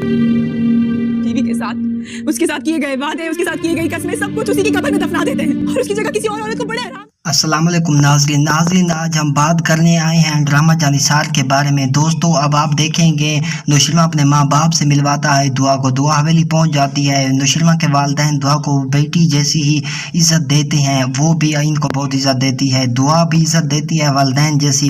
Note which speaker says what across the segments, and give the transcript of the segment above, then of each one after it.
Speaker 1: बीवी के साथ, उसके साथ किए गए वादे, उसके साथ की गई कसमें, सब कुछ उसी की कब्र में दफना देते हैं और उसकी जगह किसी और औरत को बड़े आराम।
Speaker 2: अस्सलाम वालेकुम नाज़रीन, आज हम बात करने आए हैं ड्रामा जानिसार के बारे में। दोस्तों, अब आप देखेंगे नौशीमा अपने माँ बाप से मिलवाता है दुआ को, दुआ हवेली पहुंच जाती है। नौशीमा के वालिदैन दुआ को बेटी जैसी ही इज़्ज़त देते हैं, वो भी इनको बहुत इज़्ज़त देती है, दुआ भी इज़्ज़त देती है वालिदैन जैसी।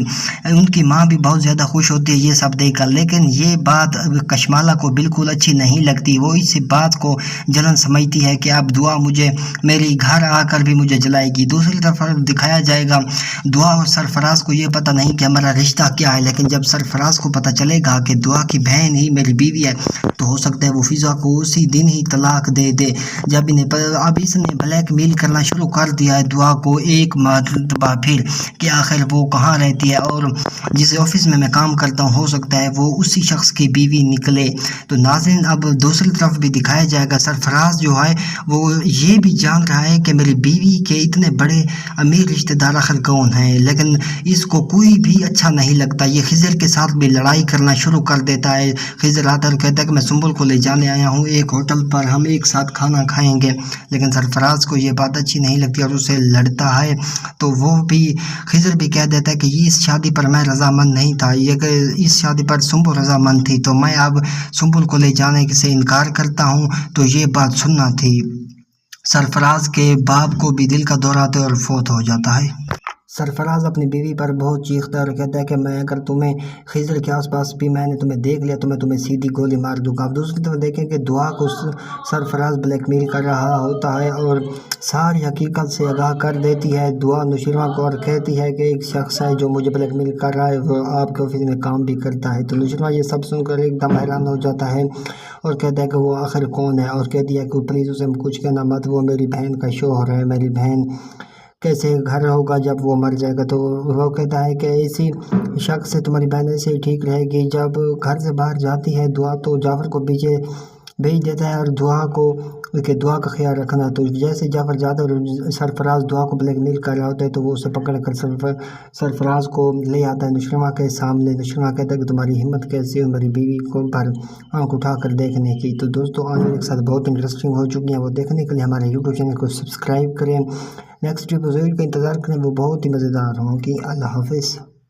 Speaker 2: उनकी माँ भी बहुत ज़्यादा खुश होती है ये सब देखकर, लेकिन ये बात कशमाला को बिल्कुल अच्छी नहीं लगती। वो इस बात को जलन समझती है कि अब दुआ मुझे मेरी घर आकर भी मुझे जलाएगी। दूसरी तरफ दिखाया जाएगा दुआ और सरफराज को ये पता नहीं कि हमारा रिश्ता क्या है, लेकिन जब सरफराज को पता चलेगा कि दुआ की बहन ही मेरी बीवी है तो हो सकता है वो फिजा को उसी दिन ही तलाक दे दे। जब अब इसने ब्लैकमेल करना शुरू कर दिया है दुआ को एक मरतबा फिर कि आखिर वो कहाँ रहती है और जिस ऑफिस में मैं काम करता हूँ हो सकता है वो उसी शख्स की बीवी निकले। तो नाज़रीन, अब दूसरी तरफ भी दिखाया जाएगा सरफराज जो है वो ये भी जान रहा है कि मेरी बीवी के इतने बड़े अमीर रिश्तेदार आखिर कौन है, लेकिन इसको कोई भी अच्छा नहीं लगता। ये खिजर के साथ भी लड़ाई करना शुरू कर देता है। खिजर आता है कहता है कि मैं सुंबुल को ले जाने आया हूँ एक होटल पर, हम एक साथ खाना खाएंगे, लेकिन सरफराज को ये बात अच्छी नहीं लगती और उसे लड़ता है। तो वो भी खिजर भी कह देता है कि इस शादी पर मैं रजामंद नहीं था, ये इस शादी पर सुंबुल रजामंद थी, तो मैं अब सुंबुल को ले जाने से इनकार करता हूँ। तो ये बात सुनना थी। सरफराज के बाप को भी दिल का दौरा आता है और फौत हो जाता है। सरफराज अपनी बीवी पर बहुत चीखता है और कहता है कि मैं अगर तुम्हें खिजर के आसपास भी मैंने तुम्हें देख लिया तो मैं तुम्हें सीधी गोली मार दूंगा। अब दूसरी तरफ देखें कि दुआ को सरफराज ब्लैकमेल कर रहा होता है और सारी हकीकत से आगाह कर देती है दुआ नौशीमा को और कहती है कि एक शख्स है जो मुझे ब्लैकमेल कर रहा है, वो आपके ऑफिस में काम भी करता है। तो नौशीमा ये सब सुनकर एकदम हैरान हो जाता है और कहता है कि वो आखिर कौन है, और कहती है कि प्लीज़ उसे कुछ कहना मत, वो मेरी बहन का शौहर है, मेरी बहन कैसे घर होगा जब वो मर जाएगा। तो वो कहता है कि इसी शख्स से तुम्हारी बहन ऐसे ही ठीक रहेगी। जब घर से बाहर जाती है दुआ तो जाफ़र को पीछे भेज देता है और दुआ को कि दुआ का ख्याल रखना। तो जैसे जाफ़र जाता है और सरफराज दुआ को ब्लैकमेल कर रहा होता है तो वो उसे पकड़ कर सरफराज को ले आता है नौशीमा के सामने। नौशीमा कहता है कि तुम्हारी हिम्मत कैसी है मेरी बीवी को पर आँख उठा कर देखने की। तो दोस्तों, आने के साथ बहुत इंटरेस्टिंग हो चुकी हैं, वो देखने के लिए हमारे यूट्यूब चैनल को सब्सक्राइब करें। नेक्स्ट एपिसोड का इंतज़ार करें, वो बहुत ही मज़ेदार होंगी। अल्लाह हाफ़िज़।